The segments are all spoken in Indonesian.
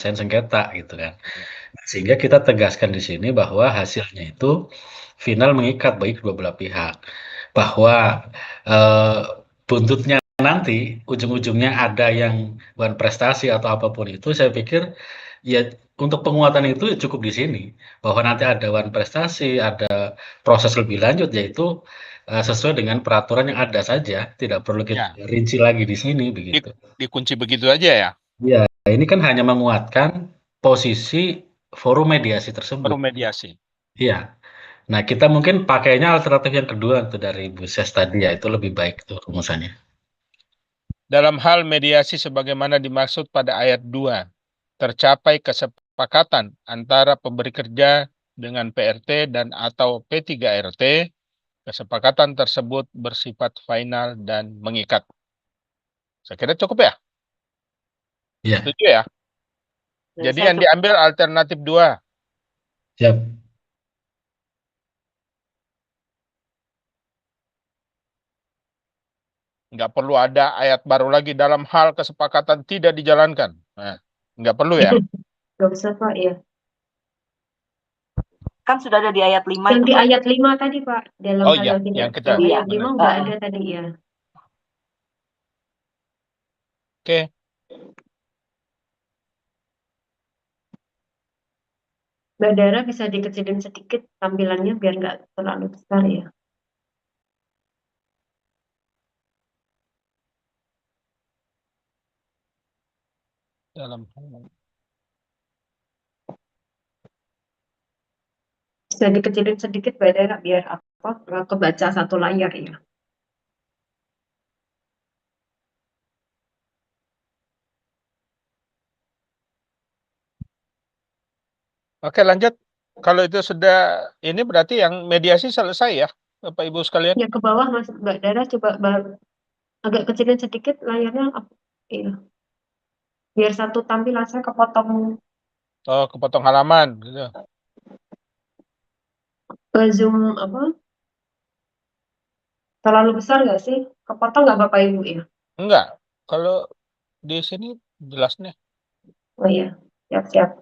sengketa gitu kan. Sehingga kita tegaskan di sini bahwa hasilnya itu final mengikat bagi kedua belah pihak. Bahwa, eee, buntutnya nanti ujung-ujungnya ada yang bukan prestasi atau apapun itu saya pikir ya untuk penguatan itu cukup di sini. Bahwa nanti ada wan prestasi, ada proses lebih lanjut yaitu, sesuai dengan peraturan yang ada saja, tidak perlu kita Ya, rinci lagi di sini di, begitu. dikunci begitu aja ya, Iya, ini kan hanya menguatkan posisi forum mediasi tersebut. baru mediasi. Iya. Nah, kita mungkin pakainya alternatif yang kedua tuh dari Bu Ses tadi ya, itu lebih baik tuh rumusannya. Dalam hal mediasi sebagaimana dimaksud pada ayat 2, tercapai kesepakatan antara pemberi kerja dengan PRT dan atau P3RT, kesepakatan tersebut bersifat final dan mengikat. Saya kira cukup ya? Iya, Setuju ya? Jadi Saya yang diambil alternatif 2. siap. Nggak perlu ada ayat baru lagi dalam hal kesepakatan tidak dijalankan. Nah, nggak perlu ya? nggak usah Pak ya. Kan sudah ada di ayat 5 Yang itu di Pak. ayat 5 tadi Pak, dalam Oh hal iya, yang tidak, yang kita. yang ayat 5 benar. udah ada tadi ya. Oke, Mbak Dara bisa dikecilin sedikit tampilannya biar nggak terlalu besar ya. dalam Bisa dikecilin sedikit Mbak Dara biar apa kebaca satu layar ya. Oke, lanjut. Kalau itu sudah ini berarti yang mediasi selesai ya, Bapak Ibu sekalian. Ya ke bawah Mas Mbak Dara coba agak kecilin sedikit layarnya. Iya. Biar satu tampilan saya kepotong Oh, kepotong halaman gitu. ke zoom apa? Terlalu besar nggak sih? Kepotong nggak Bapak Ibu ya? Enggak. Kalau di sini jelas nih. Oh iya, siap-siap.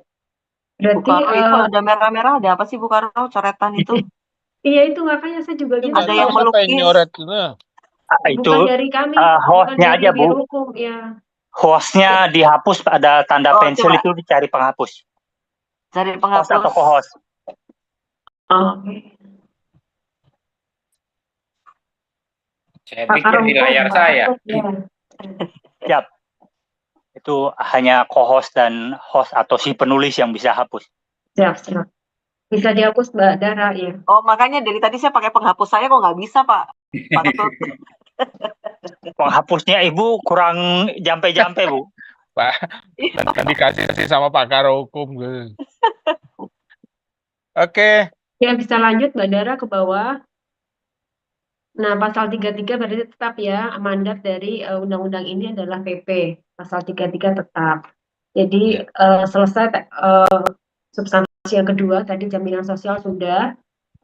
Berarti Bu Karo itu ada merah-merah, ada apa sih Bu Karo coretan itu? iya itu makanya saya juga Itu gitu. nggak Ada tahu yang siapa yang melukis. nyoret itu. Itu Bukan dari kami, bukan hostnya dari aja Biro Bu. Hukum ya. Hostnya dihapus, ada tanda Oh, pensil coba. itu dicari penghapus. Cari Host atau penghapus. co-host. Oh, oke. Saya Pak pikir di Karungko, layar Pak saya. Karungko, ya. Siap. Itu hanya co-host dan host atau si penulis yang bisa hapus. Siap. Bisa dihapus Mbak Dara ya. Oh, makanya dari tadi saya pakai penghapus saya kok nggak bisa Pak. Pak Ketut. Penghapusnya Ibu kurang jampe-jampe Bu. Pak, nanti dikasih sama Pak Karo Hukum gitu. Oke, Ya bisa lanjut Mbak Dara ke bawah. Nah, pasal 33 berarti tetap ya, mandat dari undang-undang ini adalah PP. Pasal 33 tetap. Jadi selesai substansi yang kedua, tadi jaminan sosial sudah,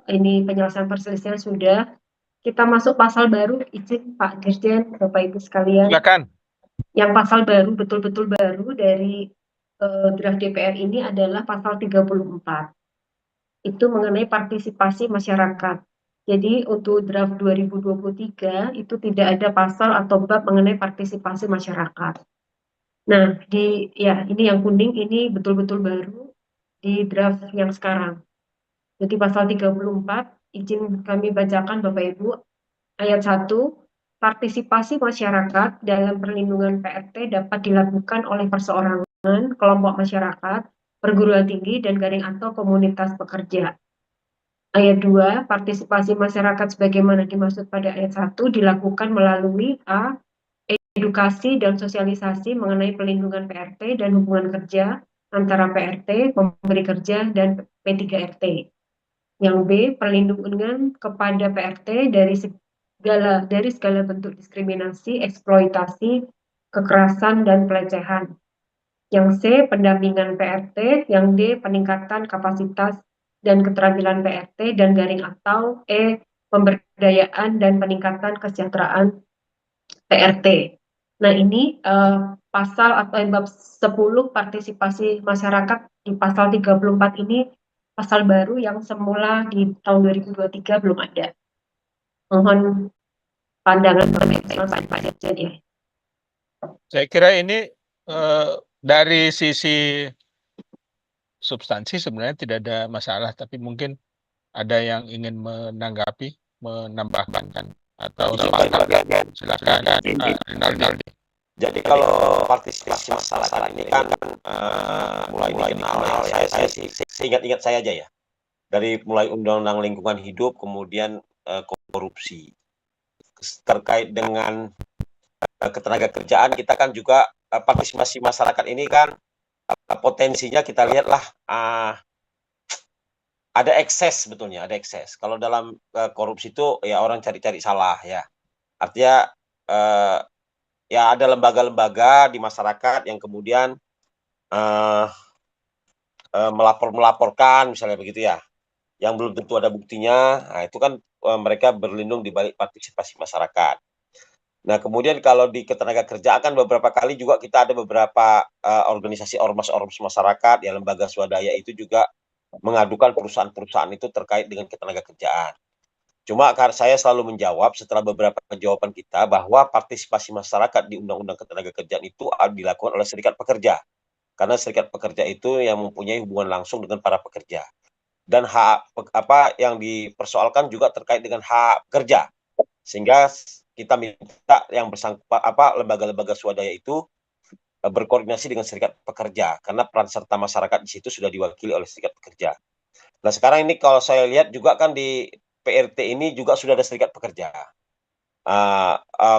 ini penyelesaian perselisihan sudah. Kita masuk pasal baru, izin Pak Dirjen, Bapak Ibu sekalian. silakan. Yang pasal baru, betul-betul baru dari draft DPR ini adalah pasal 34. Itu mengenai partisipasi masyarakat. Jadi untuk draft 2023 itu tidak ada pasal atau bab mengenai partisipasi masyarakat. Nah, ini yang kuning ini betul-betul baru di draft yang sekarang. Jadi pasal 34, izin kami bacakan Bapak Ibu, ayat 1, partisipasi masyarakat dalam perlindungan PRT dapat dilakukan oleh perseorangan, kelompok masyarakat, perguruan tinggi, dan garing atau komunitas pekerja. Ayat 2, partisipasi masyarakat sebagaimana dimaksud pada ayat 1 dilakukan melalui A. Edukasi dan sosialisasi mengenai pelindungan PRT dan hubungan kerja antara PRT, pemberi kerja, dan P3RT. Yang B, perlindungan kepada PRT dari segala bentuk diskriminasi, eksploitasi, kekerasan, dan pelecehan. Yang C, pendampingan PRT. Yang D, peningkatan kapasitas dan keterampilan PRT dan garing atau E, pemberdayaan dan peningkatan kesejahteraan PRT. Nah ini pasal atau bab 10 partisipasi masyarakat di pasal 34 ini pasal baru yang semula di tahun 2023 belum ada. Mohon pandangan Pak Dirjen. Saya kira ini dari sisi substansi sebenarnya tidak ada masalah, tapi mungkin ada yang ingin menanggapi, menambahkan atau silakan Rinaldi. Jadi kalau partisipasi masyarakat ini kan mulai dikenal ya, saya ingat saya aja ya. Dari mulai Undang-Undang Lingkungan Hidup, kemudian korupsi. Terkait dengan ketenaga kerjaan, kita kan juga partisipasi masyarakat ini kan potensinya kita lihatlah ada ekses sebetulnya, ada ekses. Kalau dalam korupsi itu ya orang cari-cari salah ya. Artinya ya ada lembaga-lembaga di masyarakat yang kemudian melaporkan misalnya begitu ya, yang belum tentu ada buktinya. Nah, itu kan mereka berlindung di balik partisipasi masyarakat. Nah, kemudian kalau di ketenaga kerjaan kan beberapa kali juga kita ada beberapa organisasi ormas-ormas masyarakat, ya lembaga swadaya itu juga mengadukan perusahaan-perusahaan itu terkait dengan ketenaga kerjaan. Cuma saya selalu menjawab setelah beberapa jawaban kita bahwa partisipasi masyarakat di Undang-Undang Ketenagakerjaan itu dilakukan oleh serikat pekerja. Karena serikat pekerja itu yang mempunyai hubungan langsung dengan para pekerja. Dan hak apa yang dipersoalkan juga terkait dengan hak pekerja. Sehingga kita minta yang bersangkutan lembaga-lembaga swadaya itu berkoordinasi dengan serikat pekerja karena peran serta masyarakat di situ sudah diwakili oleh serikat pekerja. Nah, sekarang ini kalau saya lihat juga kan di PRT ini juga sudah ada serikat pekerja.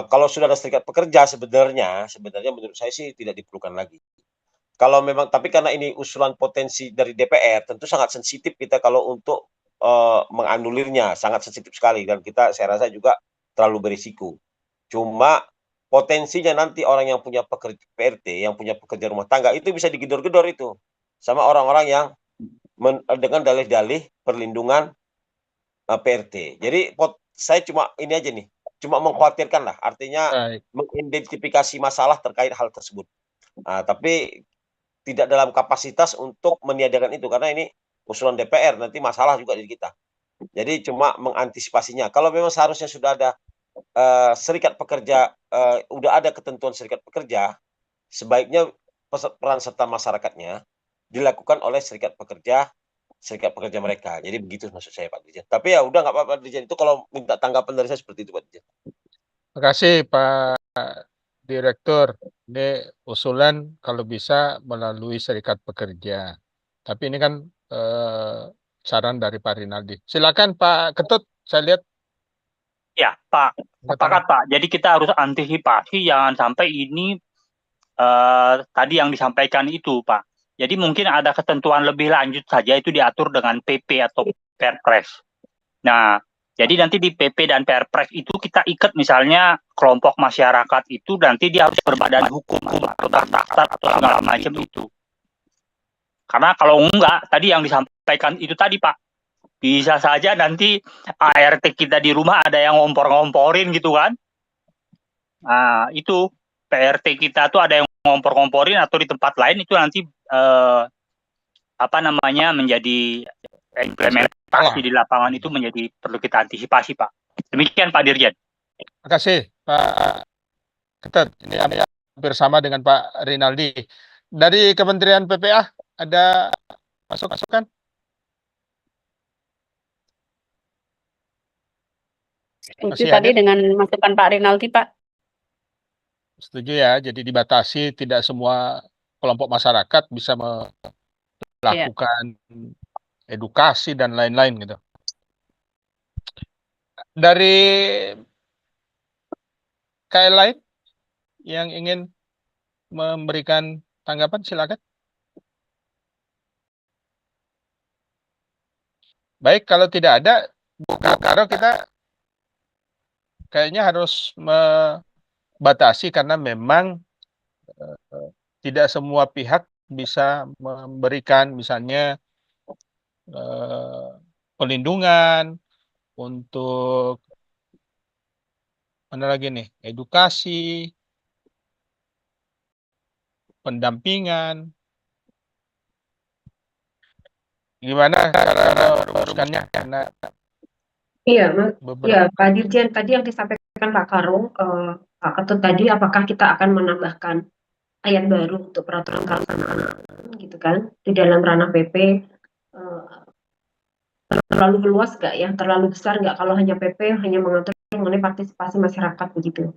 Kalau sudah ada serikat pekerja sebenarnya menurut saya sih tidak diperlukan lagi. Kalau memang, tapi karena ini usulan potensi dari DPR, tentu sangat sensitif kita kalau untuk menganulirnya, sangat sensitif sekali dan saya rasa juga terlalu berisiko. Cuma potensinya nanti orang yang punya PRT, yang punya pekerja rumah tangga itu bisa digedor-gedor itu sama orang-orang yang dengan dalih-dalih perlindungan PRT. Jadi saya cuma ini aja nih, cuma mengkhawatirkan lah, artinya mengidentifikasi masalah terkait hal tersebut. Tapi tidak dalam kapasitas untuk meniadakan itu karena ini usulan DPR, nanti masalah juga di kita. Jadi cuma mengantisipasinya. Kalau memang seharusnya sudah ada serikat pekerja, udah ada ketentuan serikat pekerja, sebaiknya peran serta masyarakatnya dilakukan oleh serikat pekerja mereka. Jadi begitu maksud saya Pak Dirjen. Tapi ya udah nggak apa-apa Pak Dirjen. Itu kalau minta tanggapan dari saya seperti itu Pak Dirjen. Terima kasih Pak Direktur. Ini usulan kalau bisa melalui serikat pekerja. Tapi ini kan saran dari Pak Rinaldi. Silakan Pak Ketut, saya lihat. Ya Pak, sepakat Pak. Jadi kita harus antisipasi jangan sampai ini tadi yang disampaikan itu Pak. Jadi mungkin ada ketentuan lebih lanjut saja itu diatur dengan PP atau Perpres. Nah, jadi nanti di PP dan Perpres itu kita ikat misalnya kelompok masyarakat itu nanti dia harus berbadan hukum atau terdaftar atau segala macam itu. Karena kalau enggak, tadi yang disampaikan itu tadi Pak, bisa saja nanti ART kita di rumah ada yang ngompor-ngomporin gitu kan. Nah, itu PRT kita tuh ada yang ngompor-ngomporin atau di tempat lain itu nanti menjadi implementasi di lapangan itu menjadi perlu kita antisipasi Pak. Demikian Pak Dirjen. Terima kasih Pak Ketut. Ini hampir sama dengan Pak Rinaldi. Dari Kementerian PPA ada masukan? Setuju tadi dengan masukan Pak Rinaldi, Pak. Setuju ya, jadi dibatasi tidak semua kelompok masyarakat bisa melakukan edukasi dan lain-lain gitu. Dari KL lain yang ingin memberikan tanggapan silakan. Baik, kalau tidak ada, karena kita kayaknya harus membatasi karena memang tidak semua pihak bisa memberikan misalnya pelindungan untuk mana lagi nih, edukasi pendampingan. Gimana cara merumuskannya? Karena Iya, beberapa Pak Dirjen, tadi yang disampaikan Pak Karung, Pak Ketut tadi, apakah kita akan menambahkan ayat baru untuk peraturan pelaksanaan, gitu kan, di dalam ranah PP, terlalu luas nggak ya, terlalu besar nggak kalau hanya PP hanya mengatur mengenai partisipasi masyarakat begitu.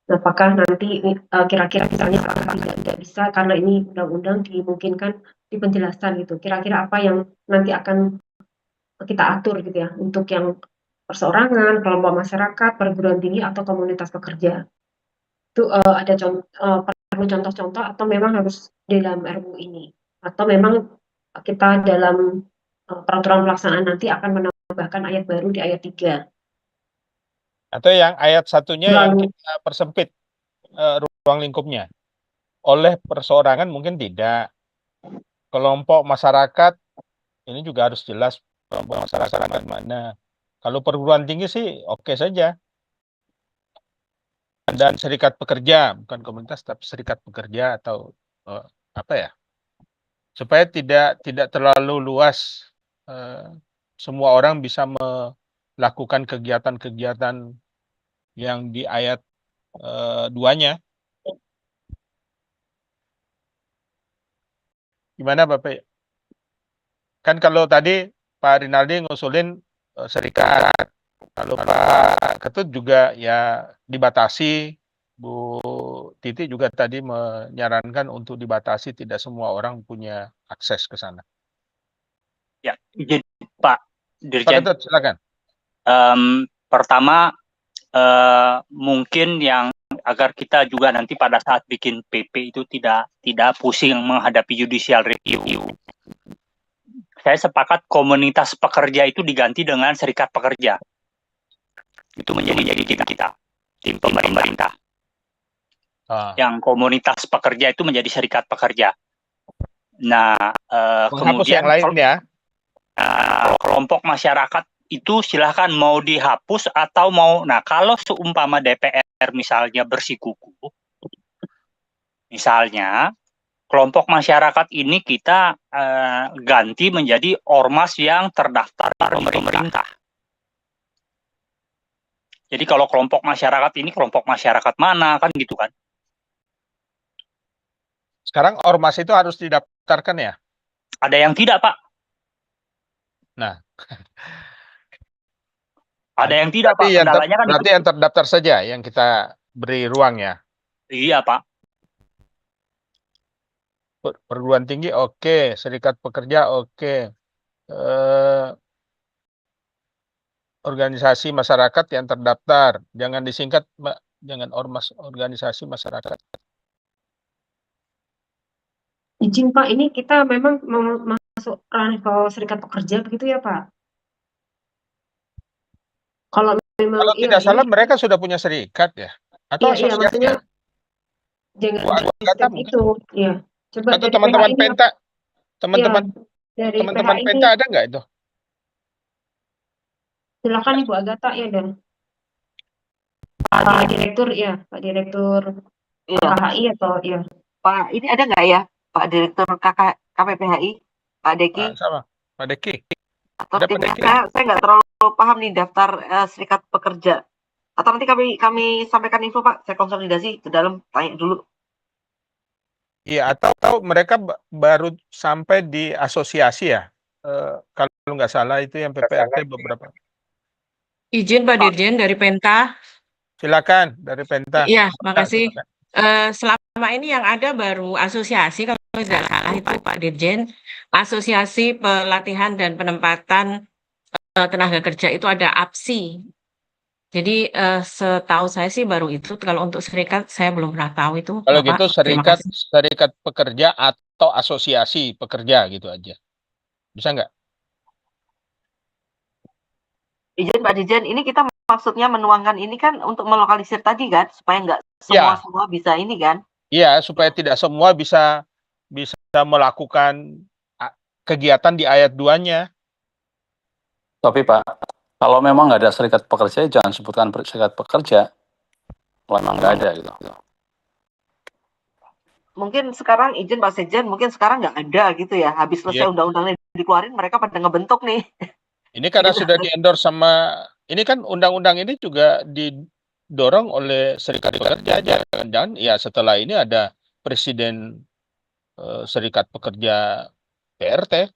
Nah, apakah nanti kira-kira misalnya apakah tidak bisa karena ini undang-undang dimungkinkan di penjelasan gitu. Kira-kira apa yang nanti akan kita atur gitu ya untuk yang perseorangan, kelompok masyarakat, perguruan tinggi atau komunitas pekerja. Itu ada perlu contoh-contoh atau memang harus dalam RUU ini atau memang kita dalam peraturan pelaksanaan nanti akan menambahkan ayat baru di ayat 3. atau yang ayat satunya yang Lalu kita persempit ruang lingkupnya. Oleh perseorangan mungkin tidak. Kelompok masyarakat ini juga harus jelas kelompok masyarakat mana. Kalau perguruan tinggi sih oke saja. Dan serikat pekerja, bukan komunitas tapi serikat pekerja atau apa ya? Supaya tidak terlalu luas, semua orang bisa melakukan kegiatan-kegiatan yang di ayat 2-nya. Gimana Bapak? Kan kalau tadi Pak Rinaldi ngusulin serikat, kalau Pak Ketut juga ya dibatasi, Bu Titi juga tadi menyarankan untuk dibatasi, tidak semua orang punya akses ke sana. Ya, izin Pak Pak Dirjen. Ketut, silakan. Pertama, mungkin yang agar kita juga nanti pada saat bikin PP itu tidak pusing menghadapi judicial review. Saya sepakat komunitas pekerja itu diganti dengan serikat pekerja. Itu menjadi kita tim pemerintah. Yang komunitas pekerja itu menjadi serikat pekerja. Nah, kemudian yang lain ya. Kelompok masyarakat itu silahkan mau dihapus atau mau. Nah, kalau seumpama DPR misalnya bersikuku, misalnya kelompok masyarakat ini kita ganti menjadi ormas yang terdaftar di pemerintah. Jadi kalau kelompok masyarakat ini kelompok masyarakat mana kan gitu kan? Sekarang ormas itu harus didaftarkan ya? Ada yang tidak, Pak. Nah, ada yang tidak, Pak. Kendalanya kan berarti itu. yang terdaftar saja yang kita beri ruang ya. Iya, Pak. Perguruan tinggi oke, serikat pekerja oke. Organisasi masyarakat yang terdaftar, jangan disingkat, Mbak, jangan ormas, organisasi masyarakat. izin Pak, ini kita memang masuk ranah serikat pekerja begitu ya Pak? Kalau memang Kalau tidak salah mereka sudah punya serikat ya, atau iya, maksudnya jangan Bu Agatha mungkin. itu, ya. Coba Atau dari teman-teman PHI, Penta, teman-teman dari teman-teman PHI Penta ada nggak itu? silakan Ibu Agatha ya dan Pak Direktur ya, Pak Direktur KPPHI atau ya. Pak, ini ada nggak ya Pak Direktur KPPHI, Pak Deki? Sama, Pak Deki. Atau saya nggak terlalu paham nih daftar serikat pekerja. Atau nanti kami sampaikan info Pak, saya konsolidasi ke dalam, tanya dulu. Iya, atau mereka baru sampai di asosiasi ya, kalau nggak salah itu yang PPRT beberapa. Izin Pak Dirjen dari Penta. Silakan dari Penta. Iya, makasih. Selama ini yang ada baru asosiasi, kalau tidak salah itu Pak Dirjen, Asosiasi Pelatihan dan Penempatan Tenaga Kerja itu ada APSI. Jadi setahu saya sih baru itu. Kalau untuk serikat saya belum pernah tahu itu. Kalau Bapak, gitu serikat pekerja atau asosiasi pekerja gitu aja. Bisa nggak? Izin Pak Dirjen, ini kita maksudnya menuangkan ini kan untuk melokalisir tadi kan, supaya nggak semua bisa ini kan? Iya, supaya tidak semua bisa melakukan kegiatan di ayat 2-nya. Tapi Pak, kalau memang nggak ada serikat pekerja, jangan sebutkan serikat pekerja. Kalau memang nggak ada gitu. mungkin sekarang izin Pak Sekjen, mungkin sekarang nggak ada gitu ya. Habis selesai undang-undangnya dikeluarin, mereka pada ngebentuk nih. Ini karena Gitu. sudah di-endorse sama, ini kan undang-undang ini juga didorong oleh Serikat Pekerja. Jangan-jangan ya setelah ini ada Presiden Serikat Pekerja PRT.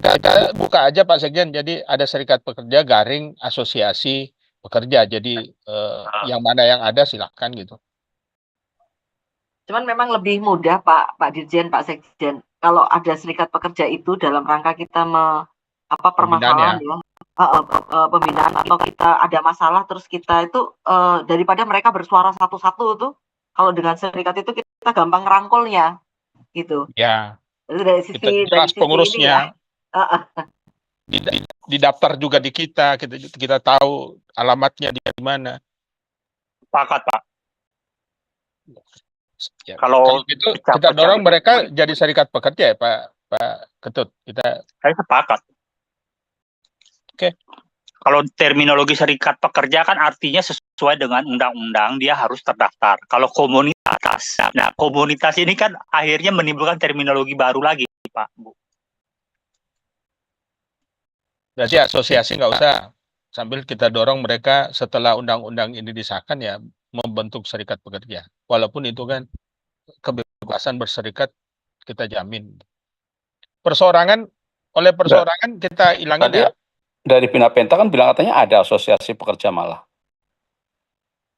Kita buka aja Pak Sekjen, jadi ada Serikat Pekerja garing Asosiasi Pekerja. Jadi yang mana yang ada silakan gitu. Cuman memang lebih mudah Pak Dirjen, Pak Sekjen, kalau ada serikat pekerja itu dalam rangka kita permasalahan ya, pembinaan atau kita ada masalah terus kita itu daripada mereka bersuara satu-satu tuh, kalau dengan serikat itu kita gampang ngerangkulnya gitu. Ya. Itu dari sisi pengurusnya. ini ya. Di daftar juga di kita tahu alamatnya di mana. Sepakat Pak. Ya, Kalau itu kita dorong mereka jadi serikat pekerja ya Pak Ketut. Saya sepakat. Oke. Kalau terminologi serikat pekerja kan artinya sesuai dengan undang-undang dia harus terdaftar. Kalau komunitas, nah komunitas ini kan akhirnya menimbulkan terminologi baru lagi Pak Bu. Berarti asosiasi nggak usah, sambil kita dorong mereka setelah undang-undang ini disahkan ya membentuk serikat pekerja. Walaupun itu kan kebebasan berserikat kita jamin. Perseorangan kita hilangin Tadi ya. dari Bina Penta kan bilang katanya ada asosiasi pekerja malah.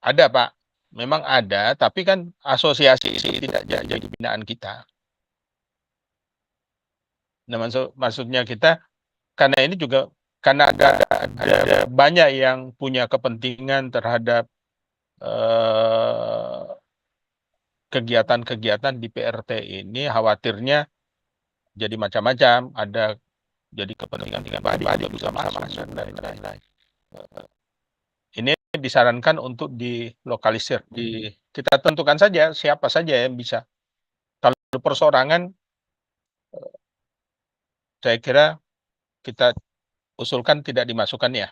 Ada Pak, memang ada, tapi kan asosiasi ini tidak jadi binaan kita. Nah, maksudnya kita karena ini juga karena ada banyak yang punya kepentingan terhadap kegiatan-kegiatan di PRT ini, khawatirnya jadi macam-macam, ada jadi kepentingan pribadi bisa masuk dan lain-lain. Ini disarankan untuk dilokalisir, kita tentukan saja siapa saja yang bisa. Kalau perseorangan, saya kira kita usulkan tidak dimasukkan ya.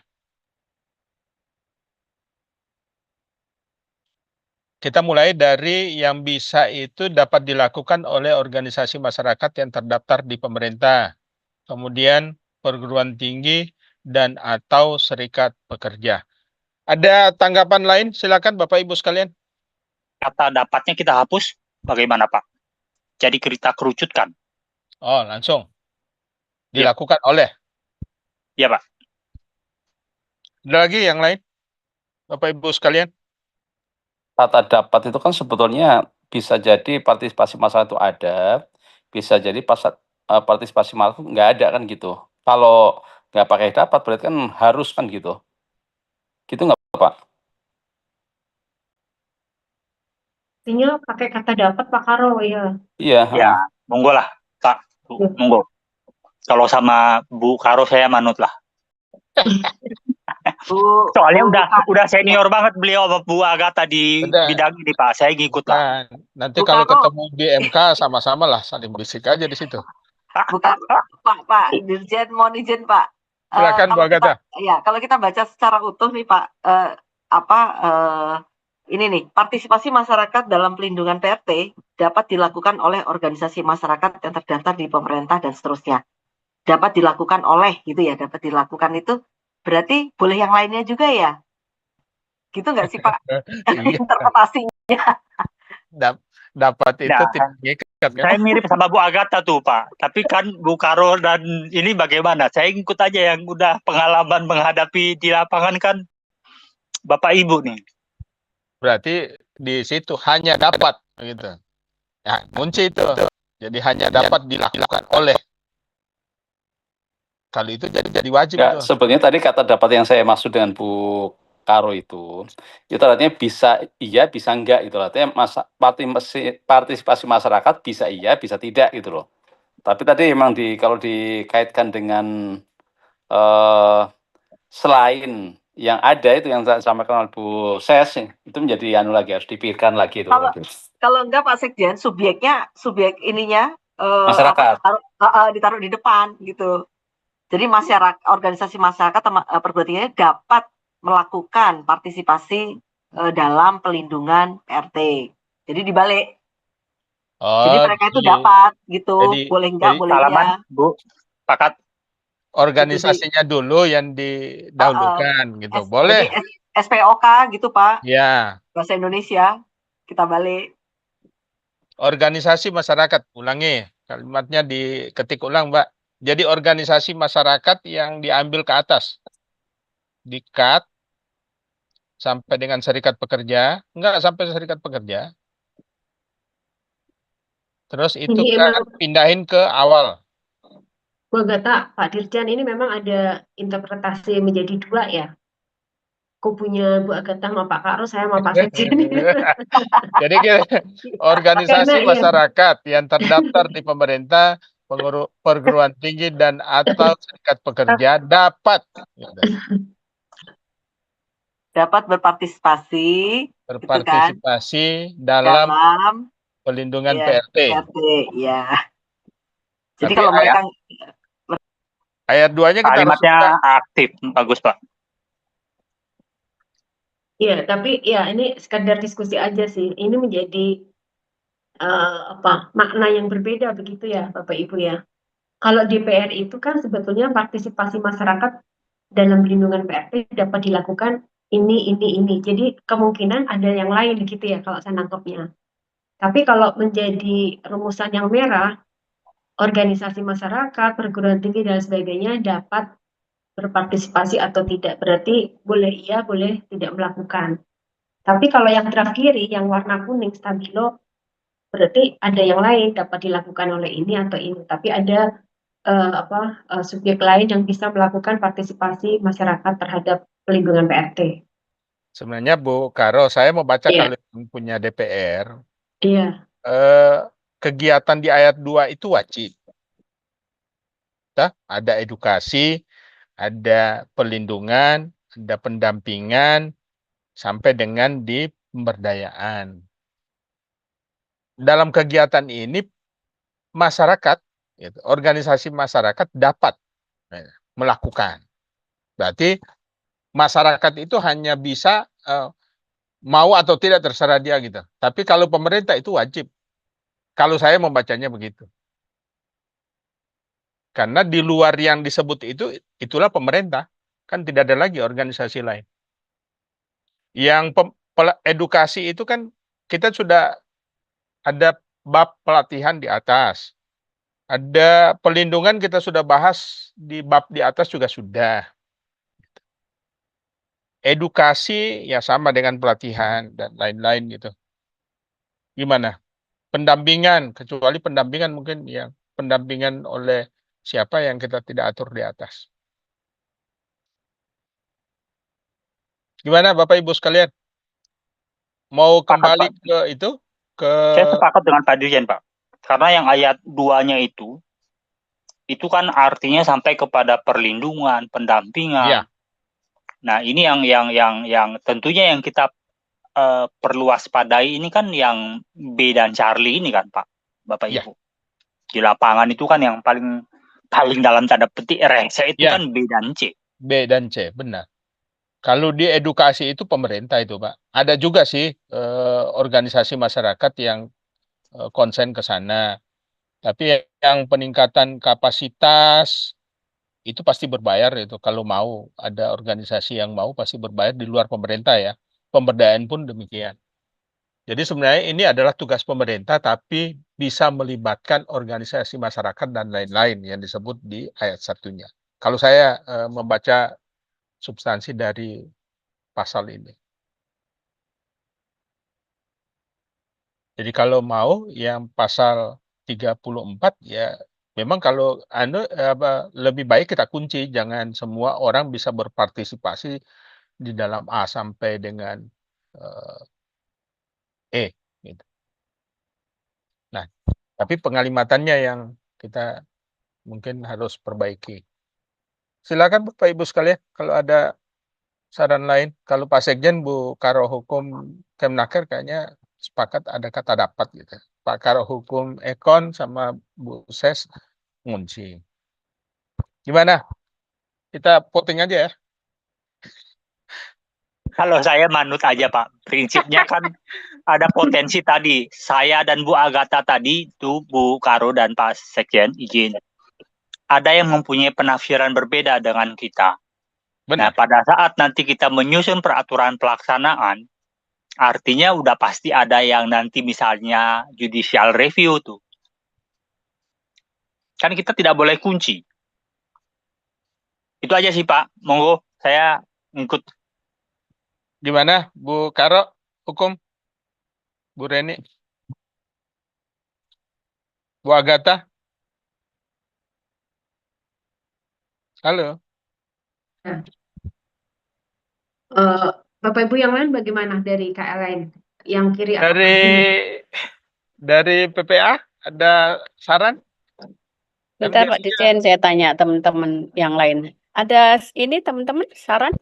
Kita mulai dari yang bisa itu dapat dilakukan oleh organisasi masyarakat yang terdaftar di pemerintah, kemudian perguruan tinggi dan atau serikat pekerja. Ada tanggapan lain? Silakan Bapak Ibu sekalian. Kata dapatnya kita hapus, bagaimana Pak? Jadi kita kerucutkan. Oh, langsung dilakukan oleh. Iya Pak. Ada lagi yang lain? Bapak Ibu sekalian. Kata dapat itu kan sebetulnya bisa jadi partisipasi masyarakat itu ada, bisa jadi partisipasi masyarakat nggak ada kan gitu. Kalau nggak pakai dapat berarti kan harus kan gitu. Gitu nggak Pak? Artinya pakai kata dapat Pak Karo ya. Iya. Ya, monggo lah Pak, Bu, monggo. Kalau sama Bu Karo saya manut lah. Soalnya udah senior banget beliau sama Bu Agatha di bidang ini Pak. Saya ngikut lah. Nanti kalau ketemu di MK sama-sama lah saling bisik aja di situ. Bukan Pak Dirjen, mohon izin Pak. Silakan Bu Agatha. Ya, kalau kita baca secara utuh nih Pak, ini nih, partisipasi masyarakat dalam pelindungan PRT dapat dilakukan oleh organisasi masyarakat yang terdaftar di pemerintah dan seterusnya. Dapat dilakukan oleh gitu ya, dapat dilakukan itu berarti boleh yang lainnya juga ya? Gitu nggak sih Pak? Interpretasinya. Dapat itu tidak ngikat. Saya mirip sama Bu Agatha tuh Pak. Tapi kan Bu Karo dan ini bagaimana? Saya ikut aja yang udah pengalaman menghadapi di lapangan kan Bapak Ibu nih. Berarti di situ hanya dapat gitu. Ya, kunci itu. Jadi hanya dapat dilakukan oleh. Kalau itu jadi wajib. Ya, sebenarnya tadi kata dapat yang saya maksud dengan Bu Karo itu artinya bisa iya, bisa enggak itu artinya partisipasi masyarakat bisa iya, bisa tidak gitu loh. Tapi tadi memang kalau dikaitkan dengan selain yang ada itu yang saya sampaikan oleh Bu Ses itu menjadi lagi harus dipikirkan lagi itu. Kalau enggak Pak Sekjen, subjek ininya masyarakat ditaruh di depan gitu. Jadi organisasi masyarakat perguruan tinggi dapat melakukan partisipasi dalam pelindungan PRT. Jadi dibalik. Jadi Oh, mereka itu dapat gitu, jadi boleh enggak, boleh Salaman, iya. Bu. Pakat. organisasinya dulu yang didahulukan gitu. Boleh. Jadi SPOK gitu Pak, Ya, bahasa Indonesia, kita balik. organisasi masyarakat. Ulangi, kalimatnya diketik ulang, Mbak. Jadi organisasi masyarakat yang diambil ke atas. Di-cut sampai dengan serikat pekerja. Enggak sampai serikat pekerja. Terus itu Ini kan emang pindahin ke awal. Bu Agatha, Pak Dirjan ini memang ada interpretasi menjadi dua ya. Kubunya Bu Agatha sama Pak Karo, saya sama Pak Sekjen. Jadi organisasi Karena ya, masyarakat yang terdaftar di pemerintah, perguruan tinggi dan atau serikat pekerja dapat berpartisipasi berpartisipasi dalam pelindungan ya, PRT. ya. Jadi Tapi kalau mereka ayat 2-nya kita harus Kalimatnya aktif, bagus Pak. ya, tapi ya ini sekedar diskusi aja sih. Ini menjadi makna yang berbeda begitu ya, Bapak Ibu ya. Kalau DPR itu kan sebetulnya partisipasi masyarakat dalam pelindungan PRT dapat dilakukan ini. Jadi kemungkinan ada yang lain gitu ya kalau saya nangkepnya. Tapi kalau menjadi rumusan yang merah, organisasi masyarakat, perguruan tinggi dan sebagainya dapat berpartisipasi atau tidak. Berarti boleh iya, boleh tidak melakukan. Tapi kalau yang draft kiri, yang warna kuning, stabilo, berarti ada yang lain dapat dilakukan oleh ini atau ini. Tapi ada subjek lain yang bisa melakukan partisipasi masyarakat terhadap pelindungan PRT. Sebenarnya Bu Karo, saya mau baca Iya. kalau yang punya DPR. Iya. Kegiatan di ayat 2 itu wajib. Ada edukasi, ada pelindungan, ada pendampingan, sampai dengan di pemberdayaan. Dalam kegiatan ini, masyarakat, organisasi masyarakat dapat melakukan. Berarti masyarakat itu hanya bisa mau atau tidak terserah dia gitu. Tapi kalau pemerintah itu wajib. Kalau saya membacanya begitu. Karena di luar yang disebut itu, itulah pemerintah. Kan tidak ada lagi organisasi lain. Yang edukasi itu kan kita sudah ada bab pelatihan di atas. Ada pelindungan kita sudah bahas di bab di atas juga sudah. Edukasi ya sama dengan pelatihan dan lain-lain gitu. Gimana? Pendampingan, kecuali pendampingan mungkin yang pendampingan oleh siapa yang kita tidak atur di atas. Gimana Bapak Ibu sekalian? Mau kembali ke itu? Saya sepakat dengan Pak Dirjen, Pak. Karena yang ayat 2-nya itu kan artinya sampai kepada perlindungan, pendampingan. Iya. Nah, ini yang tentunya yang kita perlu waspadai ini kan yang B dan Charlie ini kan, Pak, Bapak Ibu. Di lapangan itu kan yang paling dalam tanda petik rese itu kan B dan C. B dan C, benar. Kalau di edukasi itu pemerintah itu, Pak. Ada juga sih organisasi masyarakat yang konsen ke sana. Tapi yang peningkatan kapasitas itu pasti berbayar itu. Kalau mau ada organisasi yang mau pasti berbayar di luar pemerintah ya. Pemberdayaan pun demikian. Jadi sebenarnya ini adalah tugas pemerintah tapi bisa melibatkan organisasi masyarakat dan lain-lain yang disebut di ayat 1-nya. Kalau saya membaca substansi dari pasal ini. Jadi kalau mau yang pasal 34 ya memang kalau lebih baik kita kunci, jangan semua orang bisa berpartisipasi di dalam A sampai dengan E gitu. Nah, tapi pengalimatannya yang kita mungkin harus perbaiki. Silakan Bapak Ibu sekalian kalau ada saran lain. Kalau Pak Sekjen, Bu Karo Hukum Kemnaker kayaknya sepakat ada kata dapat gitu. Pak Karo Hukum Ekon sama Bu Ses ngunci. Gimana? Kita voting aja ya. Kalau saya manut aja Pak, prinsipnya kan ada potensi tadi. Saya dan Bu Agatha tadi, itu Bu Karo dan Pak Sekjen, izin. Ada yang mempunyai penafsiran berbeda dengan kita. Nah, Benar. pada saat nanti kita menyusun peraturan pelaksanaan, artinya udah pasti ada yang nanti misalnya judicial review tuh. Kan kita tidak boleh kunci. Itu aja sih Pak, monggo saya ngikut. Gimana Bu Karo, hukum? Bu Reni? Bu Agatha? Halo? Bapak Ibu yang lain bagaimana dari KLN? Yang kiri atau Dari PPA ada saran? Bentar Pak Dirjen, saya tanya teman-teman yang lain. Ada ini teman-teman saran?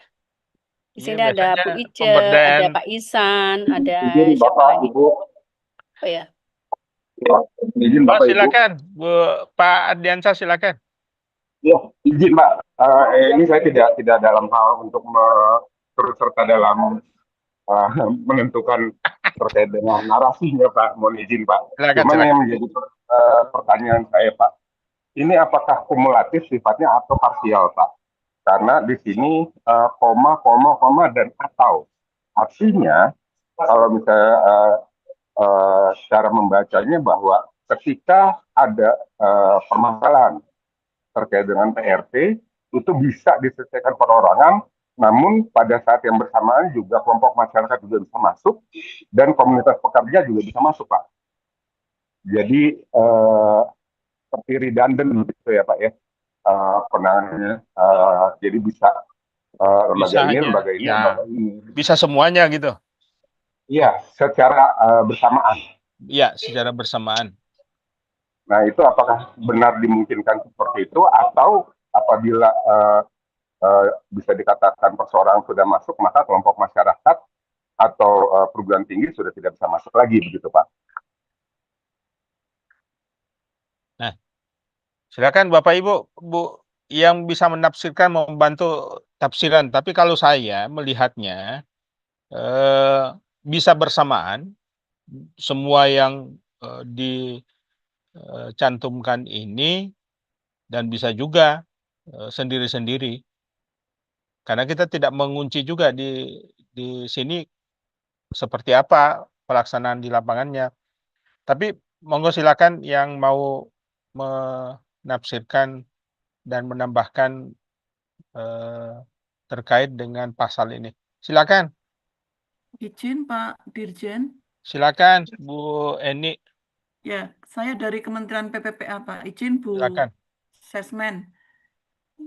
Di sini ada Bu Ice, ada Pak Isan, ada siapa lagi? Oh ya. Izin Bapak silakan, Bu Pak Ardiansa silakan. Ya, izin Pak. Ini saya tidak dalam hal untuk turut serta dalam menentukan terkait dengan narasinya Pak. Mohon izin Pak. Cuman yang menjadi pertanyaan saya Pak, ini apakah kumulatif sifatnya atau parsial Pak? Karena di sini koma dan atau. Artinya kalau misalnya secara membacanya bahwa ketika ada permasalahan terkait dengan PRT itu bisa diselesaikan perorangan, namun pada saat yang bersamaan juga kelompok masyarakat juga bisa masuk dan komunitas pekerja juga bisa masuk Pak. Jadi seperti redundant gitu ya Pak ya penanganannya. Jadi bisa lembaga ini, lembaga ini, lembaga ini. Bisa semuanya gitu. Iya, secara bersamaan. Iya, secara bersamaan. Nah, itu apakah benar dimungkinkan seperti itu atau apabila bisa dikatakan perseorangan sudah masuk, maka kelompok masyarakat atau perguruan tinggi sudah tidak bisa masuk lagi, begitu Pak? Nah, silakan Bapak Ibu, Bu yang bisa menafsirkan membantu tafsiran. Tapi kalau saya melihatnya bisa bersamaan semua yang dicantumkan ini dan bisa juga sendiri-sendiri. Karena kita tidak mengunci juga di sini seperti apa pelaksanaan di lapangannya. Tapi monggo silakan yang mau menafsirkan dan menambahkan terkait dengan pasal ini. Silakan. Izin Pak Dirjen. Silakan Bu Eni. Ya, saya dari Kementerian PPPA Pak. Izin Bu Silakan. Sesmen.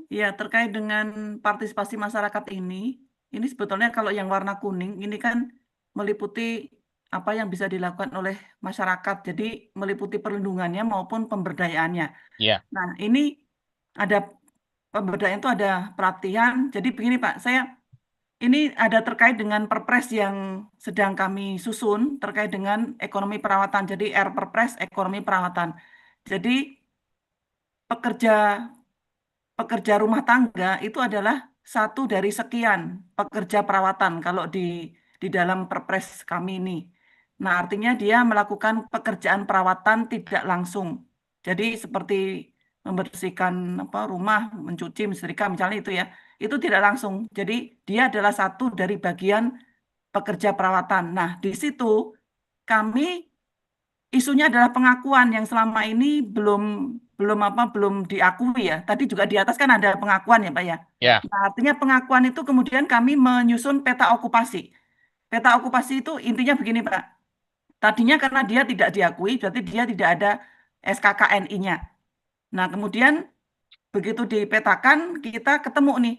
Ya, terkait dengan partisipasi masyarakat ini sebetulnya kalau yang warna kuning ini kan meliputi apa yang bisa dilakukan oleh masyarakat. Jadi meliputi perlindungannya maupun pemberdayaannya. Yeah. Nah, ini ada pemberdayaan itu ada pelatihan. Jadi begini Pak, ini ada terkait dengan Perpres yang sedang kami susun terkait dengan ekonomi perawatan. Jadi Perpres ekonomi perawatan. Jadi pekerja rumah tangga itu adalah satu dari sekian pekerja perawatan kalau di dalam Perpres kami ini. Nah, artinya dia melakukan pekerjaan perawatan tidak langsung. Jadi seperti membersihkan rumah, mencuci, mensetrika misalnya itu ya. Itu tidak langsung. Jadi dia adalah satu dari bagian pekerja perawatan. Nah, di situ kami isunya adalah pengakuan yang selama ini belum diakui ya. Tadi juga di atas kan ada pengakuan ya Pak ya. Yeah. Nah, artinya pengakuan itu kemudian kami menyusun peta okupasi. Peta okupasi itu intinya begini Pak. Tadinya karena dia tidak diakui berarti dia tidak ada SKKNI-nya. Nah, kemudian begitu dipetakan kita ketemu nih.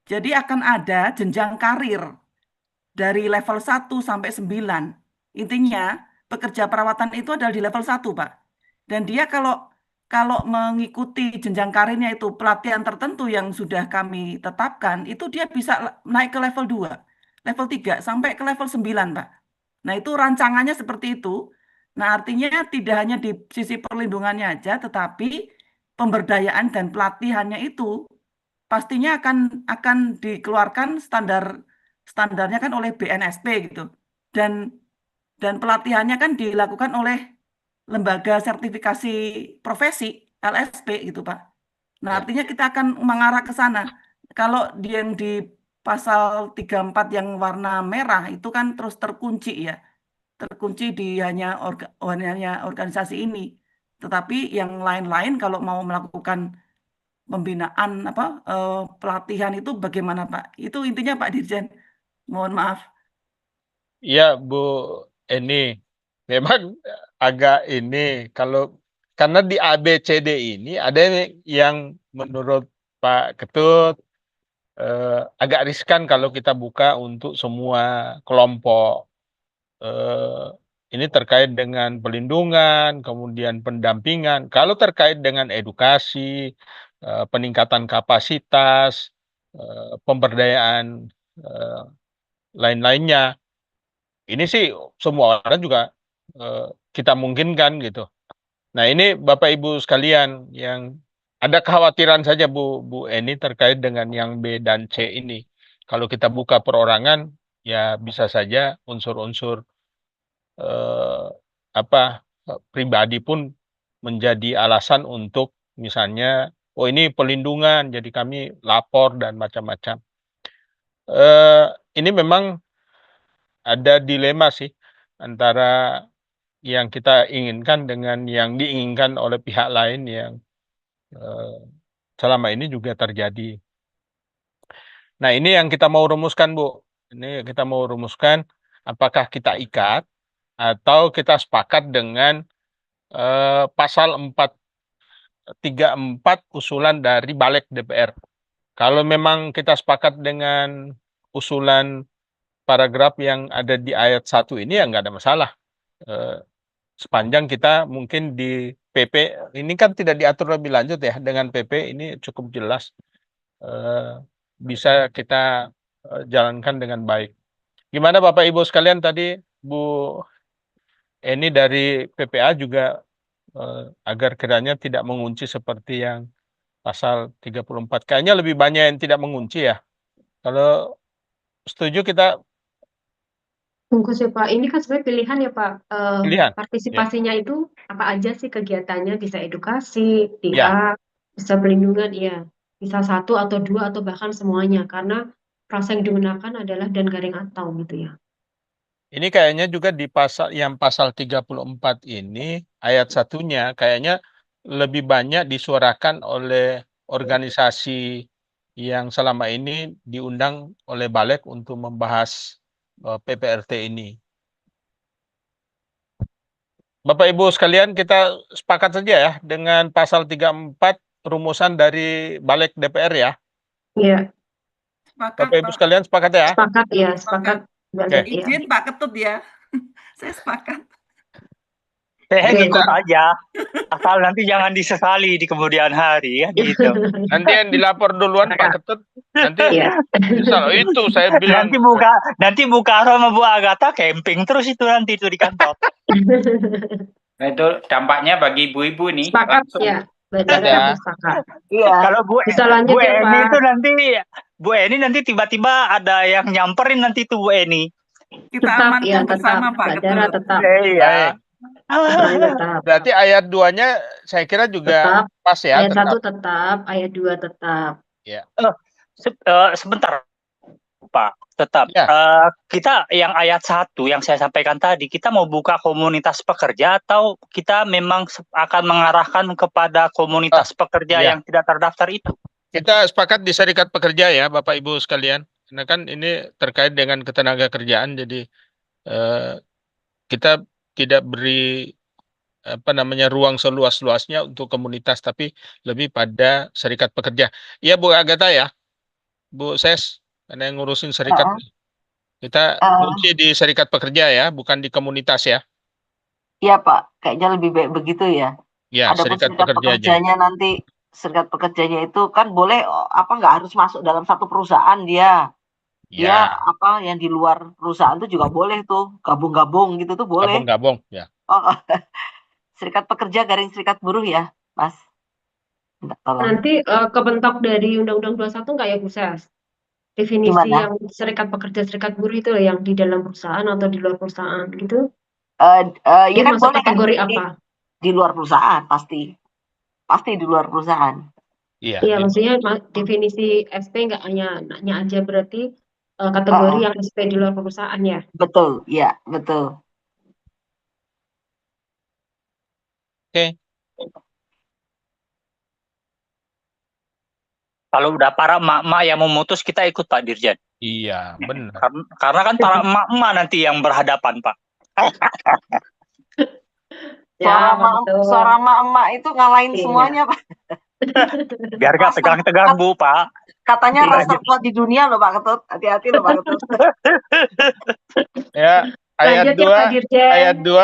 Jadi akan ada jenjang karir dari level 1 sampai 9. Intinya pekerja perawatan itu adalah di level 1, Pak. Dan dia kalau mengikuti jenjang karirnya itu pelatihan tertentu yang sudah kami tetapkan, itu dia bisa naik ke level 2, level 3, sampai ke level 9, Pak. Nah, itu rancangannya seperti itu. Nah, artinya tidak hanya di sisi perlindungannya aja, tetapi pemberdayaan dan pelatihannya itu pastinya akan dikeluarkan standar standarnya kan oleh BNSP gitu. Dan pelatihannya kan dilakukan oleh lembaga sertifikasi profesi LSP gitu Pak. Nah, artinya kita akan mengarah ke sana. Kalau yang di pasal 34 yang warna merah itu kan terus terkunci ya. Terkunci di hanya organisasi ini. Tetapi yang lain-lain kalau mau melakukan pembinaan pelatihan itu bagaimana Pak? Itu intinya Pak Dirjen. Mohon maaf. Iya Bu Eni, memang agak ini karena di ABCD ini ada yang menurut Pak Ketut agak riskan kalau kita buka untuk semua kelompok. Ini terkait dengan pelindungan, kemudian pendampingan. Kalau terkait dengan edukasi, peningkatan kapasitas, pemberdayaan lain-lainnya, ini sih semua orang juga kita mungkinkan gitu. Nah ini Bapak Ibu sekalian yang ada kekhawatiran saja Bu Eni terkait dengan yang B dan C ini. Kalau kita buka perorangan, ya bisa saja unsur-unsur pribadi pun menjadi alasan untuk misalnya, oh ini pelindungan, jadi kami lapor dan macam-macam. Ini memang ada dilema sih antara yang kita inginkan dengan yang diinginkan oleh pihak lain yang selama ini juga terjadi. Nah ini yang kita mau rumuskan Bu. Ini kita mau rumuskan apakah kita ikat atau kita sepakat dengan pasal 434 usulan dari Balik DPR. Kalau memang kita sepakat dengan usulan paragraf yang ada di ayat 1 ini ya nggak ada masalah. Sepanjang kita mungkin di PP, ini kan tidak diatur lebih lanjut ya, dengan PP ini cukup jelas. Bisa kita jalankan dengan baik. Gimana Bapak Ibu sekalian tadi Bu Eni dari PPA juga agar kiranya tidak mengunci seperti yang pasal 34. Kayaknya lebih banyak yang tidak mengunci ya. Kalau setuju kita Bungkus ya Pak, ini kan sebenarnya pilihan ya Pak. pilihan. Partisipasinya itu apa aja sih kegiatannya? Bisa edukasi, Ya. pihak, bisa pelindungan, ya. Bisa satu atau dua atau bahkan semuanya. Karena frasa yang digunakan adalah dan garing atau gitu ya. Ini kayaknya juga di pasal 34 ini ayat 1-nya kayaknya lebih banyak disuarakan oleh organisasi yang selama ini diundang oleh Balik untuk membahas PPRT ini. Bapak Ibu sekalian, kita sepakat saja ya dengan pasal 34 rumusan dari Balik DPR ya. Iya. Sepakat, Bapak Ibu sekalian sepakat ya? Sepakat ya, sepakat. Oke. Izin Pak Ketut ya. Saya sepakat. Saya ikut aja. Asal nanti jangan disesali di kemudian hari kan gitu. Nanti yang dilapor duluan Pak Ketut, nanti misal itu saya bilang nanti buka sama Bu Agatha camping terus itu nanti itu di kantor. Nah, itu dampaknya bagi ibu-ibu nih. Sepakat ya. Benar sepakat. Iya. Kalau bisa lanjut ya, Eni Pak. itu nanti Bu Eni nanti tiba-tiba ada yang nyamperin nanti tuh Bu Eni. Kita tetap amankan ya, bersama tetap. Pak Ketut. Tetap. Iya. Berarti ayat 2-nya saya kira juga tetap. pas ya. Ayat 1 tetap, ayat 2 tetap. Ya. Sebentar Pak, tetap. Ya. Kita yang ayat 1 yang saya sampaikan tadi, kita mau buka komunitas pekerja atau kita memang akan mengarahkan kepada komunitas pekerja yang tidak terdaftar itu? Kita sepakat di Serikat Pekerja ya Bapak Ibu sekalian. Karena kan ini terkait dengan ketenaga kerjaan, jadi kita tidak beri ruang seluas-luasnya untuk komunitas, tapi lebih pada Serikat Pekerja. Iya Bu Agatha ya, Bu Ses, karena yang ngurusin serikat. Kita kunci di Serikat Pekerja ya, bukan di komunitas ya. Iya Pak, kayaknya lebih baik begitu ya. Ya, Ada Serikat pekerjanya nanti, serikat pekerjanya itu kan boleh nggak harus masuk dalam satu perusahaan dia. Dia yang di luar perusahaan itu juga boleh tuh gabung-gabung gitu tuh boleh. Gabung-gabung ya. Serikat pekerja garing serikat buruh ya, Mas. Nanti kebentok dari Undang-Undang 21 nggak ya Bu Ses? Definisi Gimana? yang serikat pekerja, serikat buruh itu loh, yang di dalam perusahaan atau di luar perusahaan gitu. Ya Dia kan masuk boleh kan kategori apa? di luar perusahaan pasti di luar perusahaan. Iya, Iya, maksudnya definisi SP nggak hanya aja, berarti kategori yang SP di luar perusahaan ya. Betul, ya betul. Oke. Kalau udah para emak-emak yang memutus, kita ikut Pak Dirjen. Iya, benar. Karena kan para emak-emak nanti yang berhadapan, Pak. Suara emak-emak itu ngalahin semuanya, Pak. Biar gak tegang-tegang, Bu, Pak. Katanya ras terkuat di dunia loh, Pak Ketut. Hati-hati loh, Pak Ketut. Ya, ayat 2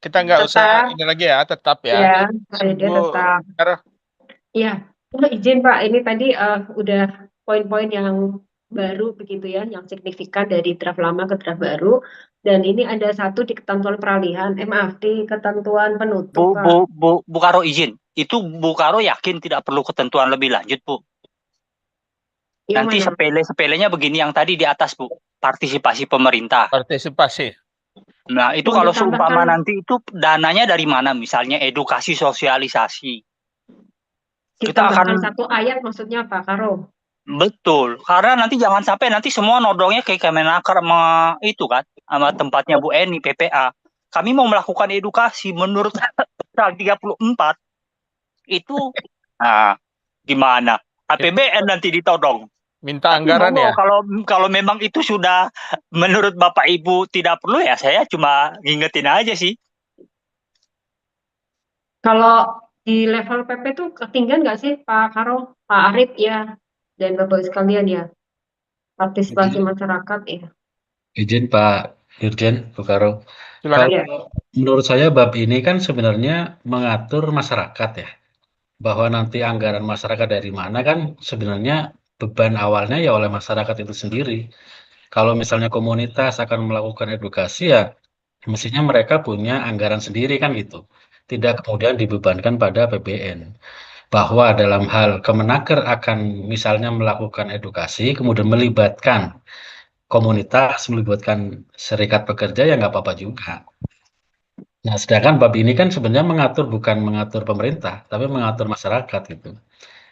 kita nggak usah ini lagi ya, tetap ya. Iya, tetap. Iya, izin Pak, ini tadi udah poin-poin yang baru begitu ya, yang signifikan dari draft lama ke draft baru. Dan ini ada satu di ketentuan peralihan, maaf, di ketentuan penutup, Pak. Bu Karo izin. Itu Bu Karo yakin tidak perlu ketentuan lebih lanjut, Bu? Nanti sepele-sepelenya begini yang tadi di atas, Bu. Partisipasi pemerintah. Partisipasi. Nah, itu kalau seumpama nanti itu dananya dari mana? Misalnya edukasi, sosialisasi. Kita akan satu ayat maksudnya Pak Karo. Betul, karena nanti jangan sampai nanti semua nodongnya kayak Kemenaker sama itu kan, sama tempatnya Bu Eni, PPA. Kami mau melakukan edukasi menurut pasal 34 itu, nah gimana? APBN nanti ditodong. Minta anggaran ya. Kalau memang itu sudah menurut Bapak Ibu tidak perlu ya, saya cuma ngingetin aja sih. Kalau di level PP itu ketinggian nggak sih Pak Karo, Pak Arif ya, dan Bapak sekalian ya, partisipasi masyarakat ya. Izin Pak Dirjen, Bu Karo. Kalau menurut saya bab ini kan sebenarnya mengatur masyarakat ya, bahwa nanti anggaran masyarakat dari mana kan sebenarnya beban awalnya ya oleh masyarakat itu sendiri. Kalau misalnya komunitas akan melakukan edukasi ya mestinya mereka punya anggaran sendiri kan gitu. Tidak kemudian dibebankan pada APBN. Bahwa dalam hal Kemenaker akan misalnya melakukan edukasi, kemudian melibatkan komunitas, melibatkan serikat pekerja ya nggak apa-apa juga. Nah, sedangkan bab ini kan sebenarnya bukan mengatur pemerintah, tapi mengatur masyarakat gitu.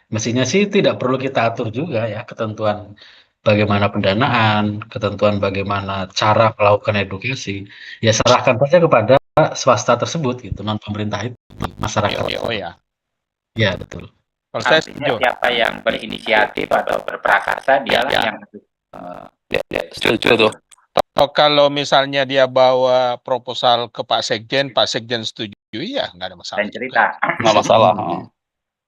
Mestinya sih tidak perlu kita atur juga ya ketentuan bagaimana pendanaan, ketentuan bagaimana cara melakukan edukasi. Ya serahkan saja kepada swasta tersebut gitu, non pemerintah itu, masyarakat. Oh ya. Ya, betul. Kalau saya Artinya siapa yang berinisiatif atau berprakarsa dialah yang setuju tuh. Kalau misalnya dia bawa proposal ke Pak Sekjen setuju ya nggak ada masalah. Nggak masalah.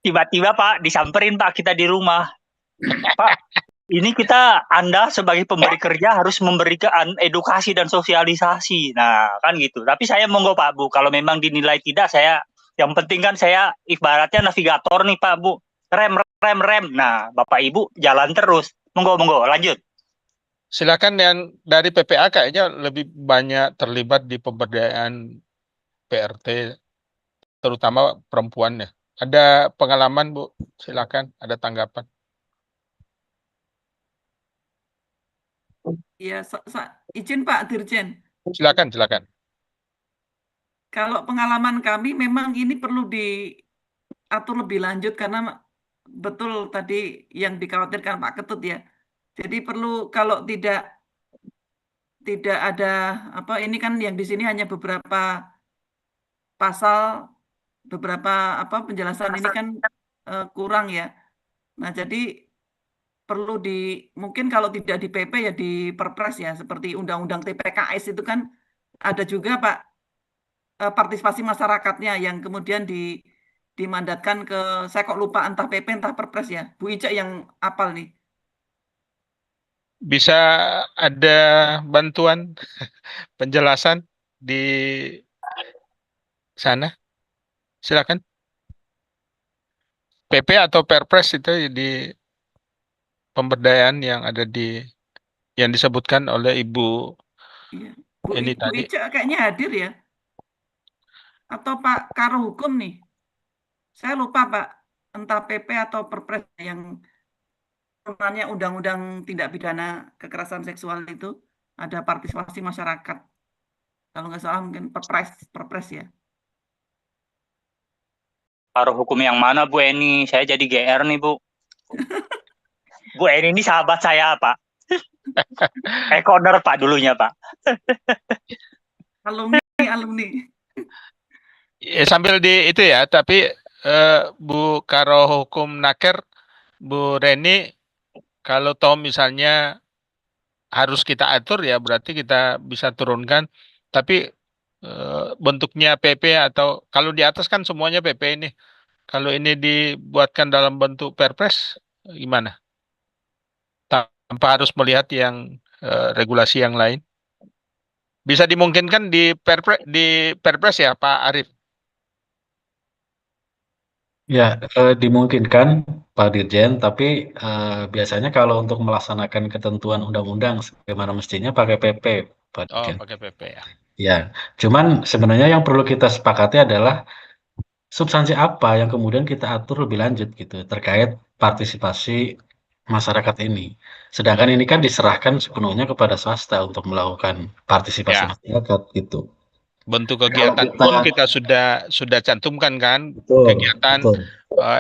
Tiba-tiba Pak disamperin Pak kita di rumah. Pak, ini Anda sebagai pemberi kerja harus memberikan edukasi dan sosialisasi. Nah, kan gitu. Tapi saya monggo Pak Bu, kalau memang dinilai tidak, yang penting kan saya ibaratnya navigator nih Pak Bu. Rem. Nah, Bapak Ibu jalan terus. Monggo, lanjut. Silakan yang dari PPA kayaknya lebih banyak terlibat di pemberdayaan PRT, terutama perempuan ya. Ada pengalaman Bu? Silakan, ada tanggapan. Iya, izin Pak Dirjen. Silakan. Kalau pengalaman kami memang ini perlu diatur lebih lanjut karena betul tadi yang dikhawatirkan Pak Ketut ya. Jadi perlu kalau tidak ada ini kan yang di sini hanya beberapa pasal, beberapa penjelasan ini kan kurang ya. Nah, jadi perlu mungkin kalau tidak di PP ya di Perpres ya, seperti Undang-Undang TPKS itu kan ada juga Pak partisipasi masyarakatnya yang kemudian dimandatkan ke, saya kok lupa entah PP entah Perpres ya. Bu Ica yang apal nih. Bisa ada bantuan penjelasan di sana? Silakan. PP atau Perpres itu di pemberdayaan yang ada yang disebutkan oleh Ibu ini tadi. Bu Ica kayaknya hadir ya? Atau Pak Karo Hukum nih? Saya lupa Pak, entah PP atau Perpres yang turunannya undang-undang tindak pidana kekerasan seksual itu ada partisipasi masyarakat. Kalau nggak salah mungkin perpres ya. Paruh hukum yang mana Bu Eni? Saya jadi GR nih Bu. Bu Eni ini sahabat saya Pak. Ekoner Pak dulunya Pak. Alumni. Ya, sambil di itu ya, tapi Bu Karo Hukum Naker, Bu Reni, kalau tahu misalnya harus kita atur ya berarti kita bisa turunkan. Tapi bentuknya PP atau kalau di atas kan semuanya PP ini. Kalau ini dibuatkan dalam bentuk perpres, gimana? Tanpa harus melihat yang regulasi yang lain. Bisa dimungkinkan di perpres ya Pak Arief? Ya, dimungkinkan Pak Dirjen, tapi biasanya kalau untuk melaksanakan ketentuan undang-undang sebagaimana mestinya pakai PP, Pak Oh, Dirjen. pakai PP ya. Ya, cuman sebenarnya yang perlu kita sepakati adalah substansi apa yang kemudian kita atur lebih lanjut gitu terkait partisipasi masyarakat ini. Sedangkan ini kan diserahkan sepenuhnya kepada swasta untuk melakukan partisipasi Ya. masyarakat gitu. Bentuk Kalau kegiatan pun kita sudah cantumkan kan, kegiatan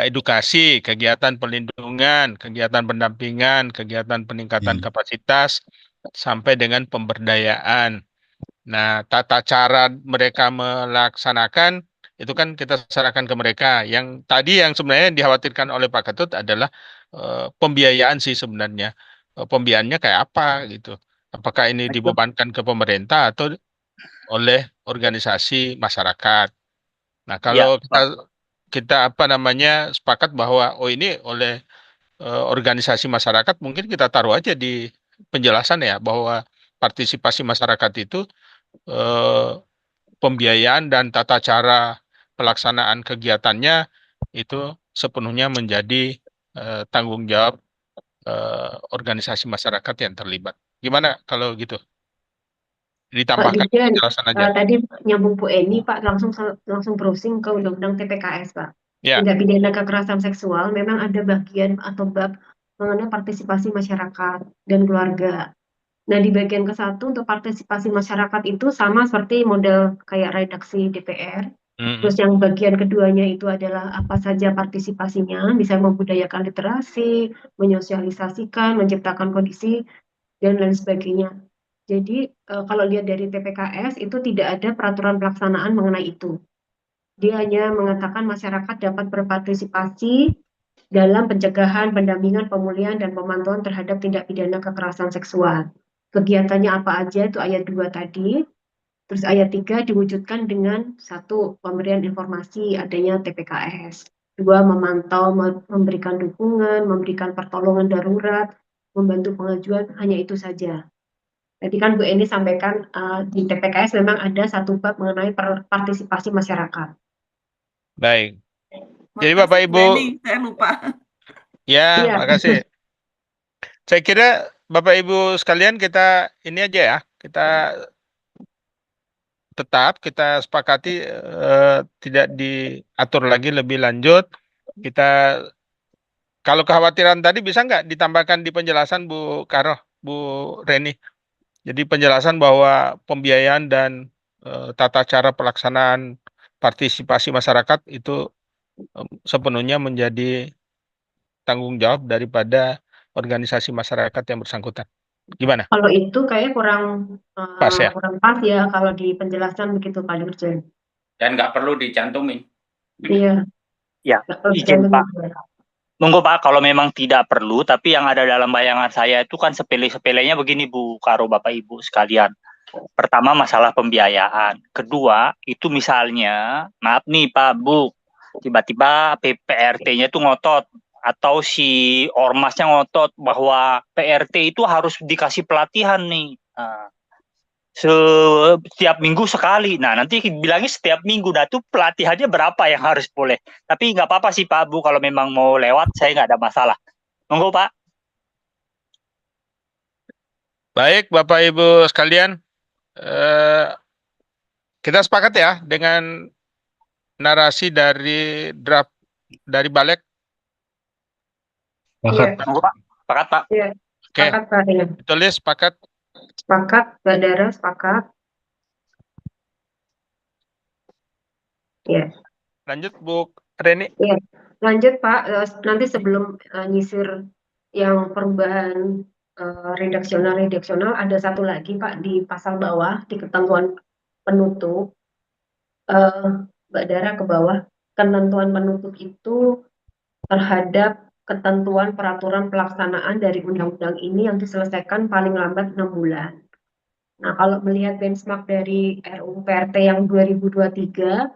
edukasi, kegiatan pelindungan, kegiatan pendampingan, kegiatan peningkatan kapasitas, sampai dengan pemberdayaan. Nah, tata cara mereka melaksanakan itu kan kita serahkan ke mereka. Yang tadi yang sebenarnya dikhawatirkan oleh Pak Ketut adalah pembiayaan sih sebenarnya. Pembiayaannya kayak apa gitu. Apakah ini dibebankan ke pemerintah atau oleh organisasi masyarakat. Nah, kalau kita apa namanya sepakat bahwa ini oleh organisasi masyarakat, mungkin kita taruh aja di penjelasan ya bahwa partisipasi masyarakat itu pembiayaan dan tata cara pelaksanaan kegiatannya itu sepenuhnya menjadi tanggung jawab organisasi masyarakat yang terlibat. Gimana kalau gitu? Ditambahkan penjelasan aja. Tadi nyambung Bu Eni, Pak, langsung browsing ke Undang-Undang TPKS, Pak. Ya. Tindak pidana kekerasan seksual memang ada bagian atau bab mengenai partisipasi masyarakat dan keluarga. Nah, di bagian ke-1 untuk partisipasi masyarakat itu sama seperti model kayak redaksi DPR. Terus yang bagian keduanya itu adalah apa saja partisipasinya, bisa membudayakan literasi, menyosialisasikan, menciptakan kondisi, dan lain sebagainya. Jadi kalau lihat dari TPKS itu tidak ada peraturan pelaksanaan mengenai itu. Dia hanya mengatakan masyarakat dapat berpartisipasi dalam pencegahan, pendampingan, pemulihan, dan pemantauan terhadap tindak pidana kekerasan seksual. Kegiatannya apa aja itu ayat 2 tadi. Terus ayat 3 diwujudkan dengan 1, pemberian informasi adanya TPKS. 2, memantau, memberikan dukungan, memberikan pertolongan darurat, membantu pengajuan, hanya itu saja. Tadi kan Bu Eni sampaikan di TPKS memang ada 1 bab mengenai partisipasi masyarakat. Baik. Jadi Bapak Ibu, saya lupa. Ya, makasih. Saya kira Bapak Ibu sekalian kita ini aja ya, kita kita sepakati tidak diatur lagi lebih lanjut. Kita kalau kekhawatiran tadi bisa nggak ditambahkan di penjelasan Bu Karo, Bu Reni? Jadi penjelasan bahwa pembiayaan dan tata cara pelaksanaan partisipasi masyarakat itu sepenuhnya menjadi tanggung jawab daripada organisasi masyarakat yang bersangkutan. Gimana? Kalau itu kayak kurang pas ya? Kurang pas ya kalau di penjelasan begitu Pak Dirjen. Dan nggak perlu dicantumin. Iya. Ya, izin Pak. Monggo Pak, kalau memang tidak perlu, tapi yang ada dalam bayangan saya itu kan sepele-sepelenya begini Bu Karo Bapak Ibu sekalian. Pertama masalah pembiayaan. Kedua, itu misalnya, maaf nih Pak Bu, tiba-tiba PRT-nya itu ngotot atau si ormasnya ngotot bahwa PRT itu harus dikasih pelatihan nih. Nah, setiap minggu sekali. Nah, nanti bilangnya setiap minggu. Nah, itu pelatihannya berapa yang harus boleh. Tapi nggak apa-apa sih Pak Bu, kalau memang mau lewat, saya nggak ada masalah. Monggo Pak. Baik Bapak Ibu sekalian, kita sepakat ya dengan narasi dari draft dari Balek. Sepakat. Monggo Pak. Sepakat, Pak? Ya, Oke, sepakat Pak. Ya. ditulis sepakat. Sepakat, Mbak Dara, sepakat. Ya. Lanjut Bu Reni. Ya, lanjut Pak. Nanti sebelum nyisir yang perubahan redaksional ada satu lagi Pak di pasal bawah di ketentuan penutup. Mbak Dara ke bawah, ketentuan penutup itu terhadap ketentuan peraturan pelaksanaan dari undang-undang ini yang diselesaikan paling lambat 6 bulan. Nah, kalau melihat benchmark dari RUU PRT yang 2023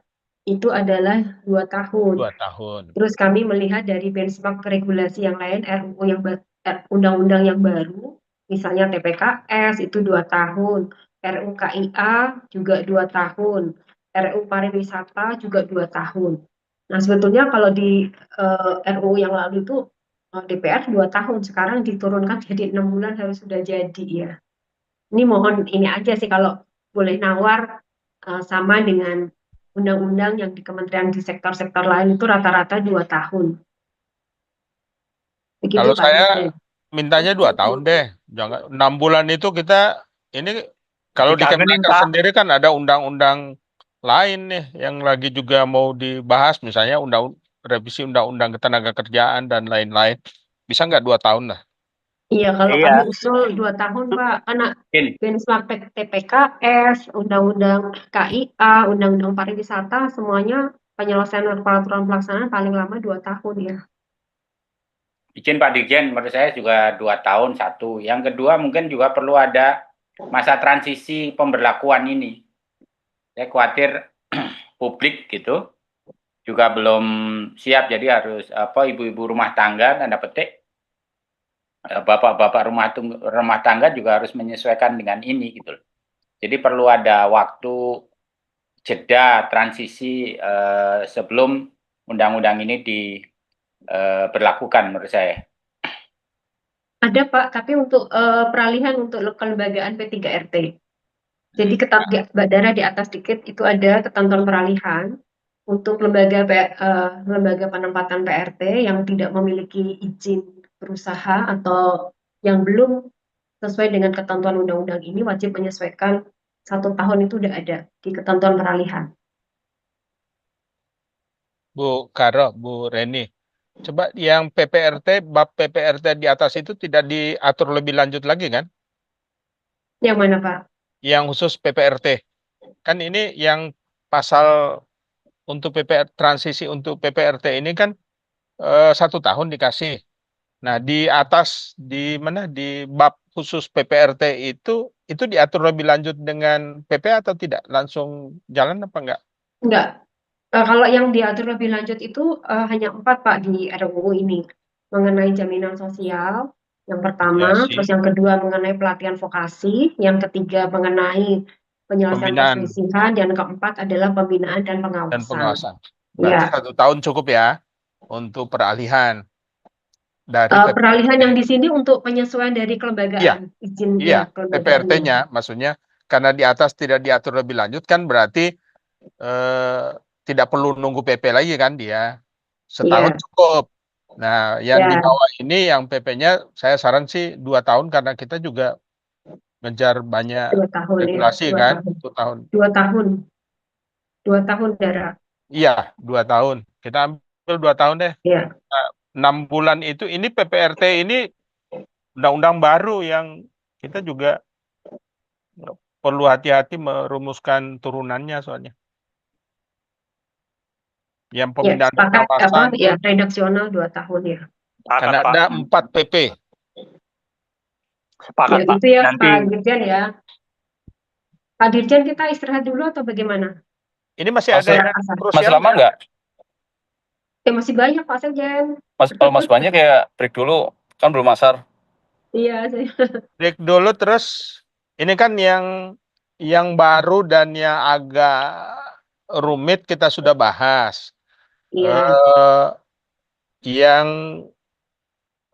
itu adalah 2 tahun. 2 tahun. Terus kami melihat dari benchmark regulasi yang lain, RUU yang undang-undang yang baru, misalnya TPKS itu 2 tahun, RUU KIA juga 2 tahun, RUU pariwisata juga 2 tahun. Nah, sebetulnya kalau di RUU yang lalu itu DPR 2 tahun, sekarang diturunkan jadi 6 bulan harus sudah jadi ya. Ini mohon ini aja sih kalau boleh nawar sama dengan undang-undang yang di kementerian di sektor-sektor lain itu rata-rata 2 tahun. Begitu Kalau Pak saya Dirjen. mintanya 2 tahun deh. Jangan 6 bulan itu kita ini kalau di Dikangenin, Kemenaker Pak. sendiri kan ada undang-undang lain nih yang lagi juga mau dibahas, misalnya revisi undang-undang ketenagakerjaan dan lain-lain. Bisa nggak 2 tahun lah? Iya, kalau Iya. kami usul 2 tahun Pak, karena benchmark TPKS, undang-undang KIA, undang-undang pariwisata, semuanya penyelesaian peraturan pelaksanaan paling lama 2 tahun ya. Izin Pak Dirjen, menurut saya juga 2 tahun satu. Yang kedua mungkin juga perlu ada masa transisi pemberlakuan ini. Saya khawatir publik gitu juga belum siap, jadi harus ibu-ibu rumah tangga tanda petik, bapak-bapak rumah tangga juga harus menyesuaikan dengan ini gitu. Jadi perlu ada waktu jeda transisi sebelum undang-undang ini diberlakukan menurut saya. Ada Pak, tapi untuk peralihan untuk kelembagaan P3RT. Jadi Mbak Dara di atas dikit itu ada ketentuan peralihan untuk lembaga penempatan PRT yang tidak memiliki izin berusaha atau yang belum sesuai dengan ketentuan undang-undang ini wajib menyesuaikan 1 tahun itu udah ada di ketentuan peralihan. Bu Karo, Bu Reni, coba yang bab PPRT di atas itu tidak diatur lebih lanjut lagi kan? Yang mana Pak? Yang khusus PPRT. Kan ini yang pasal untuk transisi untuk PPRT ini kan 1 tahun dikasih. Nah, di atas di bab khusus PPRT itu diatur lebih lanjut dengan PP atau tidak? Langsung jalan apa enggak? Enggak. Kalau yang diatur lebih lanjut itu hanya 4 Pak di RUU ini. Mengenai jaminan sosial, yang pertama, terus yang kedua mengenai pelatihan vokasi, yang ketiga mengenai penyelesaian perselisihan, dan keempat adalah pembinaan dan pengawasan. Berarti 1 tahun cukup ya untuk peralihan. Dari peralihan yang di sini untuk penyesuaian dari kelembagaan izin PPRT-nya, maksudnya karena di atas tidak diatur lebih lanjut kan berarti tidak perlu nunggu PP lagi kan dia. Setahun cukup. Nah, yang di bawah ini yang PP-nya saya saran sih 2 tahun karena kita juga ngejar banyak regulasi kan. 2 tahun. 2 tahun. 2 tahun Dara. Iya, 2 tahun. Kita ambil 2 tahun deh. Iya. 6 bulan itu ini PPRT ini undang-undang baru yang kita juga perlu hati-hati merumuskan turunannya soalnya. Yang pemindahan pengawasan redaksional 2 tahun ya. Karena ada 4 PP. Sepakat, Pak. Itu ya nanti... Pak Dirjen ya. Pak Dirjen kita istirahat dulu atau bagaimana? Ini masih ada yang masih lama nggak? Masih banyak Pak Sekjen. Kalau masih banyak ya break dulu, kan belum asar. Iya. Break dulu terus. Ini kan yang baru dan yang agak rumit kita sudah bahas. Iya. Yang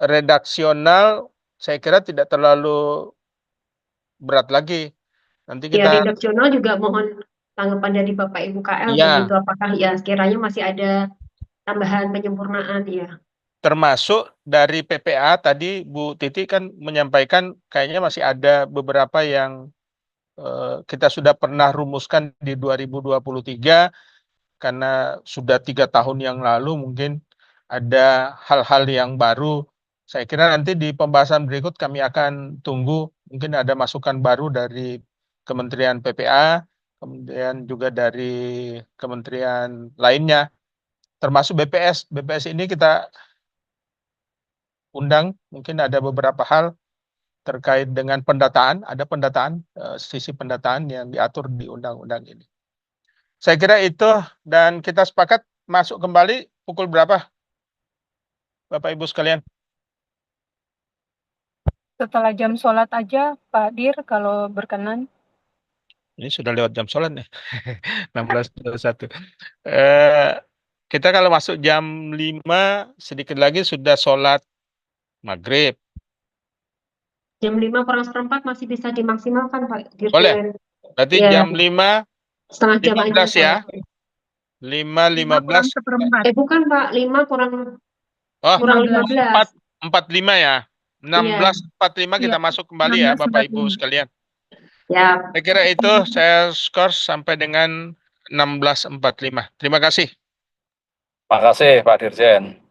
redaksional saya kira tidak terlalu berat lagi. Nanti kita redaksional juga mohon tanggapan dari Bapak Ibu KL begitu, apakah ya sekiranya masih ada tambahan penyempurnaan ya. termasuk dari PPA tadi Bu Titi kan menyampaikan kayaknya masih ada beberapa yang kita sudah pernah rumuskan di 2023 karena sudah 3 tahun yang lalu mungkin ada hal-hal yang baru. Saya kira nanti di pembahasan berikut kami akan tunggu mungkin ada masukan baru dari Kementerian PPA, kemudian juga dari kementerian lainnya, termasuk BPS. BPS ini kita undang, mungkin ada beberapa hal terkait dengan pendataan, ada pendataan, sisi pendataan yang diatur di undang-undang ini. Saya kira itu, dan kita sepakat masuk kembali pukul berapa, Bapak Ibu sekalian? Setelah jam sholat aja, Pak Dir, kalau berkenan. Ini sudah lewat jam sholat nih, 16.21. Kita kalau masuk jam 5, sedikit lagi sudah sholat maghrib. Jam 5 kurang seperempat masih bisa dimaksimalkan, Pak Dirjen. Boleh. Berarti Ya. jam 5, Setengah jam 15 ya. 5.15. Bukan, Pak. 5 kurang Oh, kurang 15. 4.45 ya. 16.45 kita masuk kembali ya, Bapak Ibu sekalian. Ya. Saya kira itu saya skor sampai dengan 16.45. Terima kasih. Terima kasih Pak Dirjen.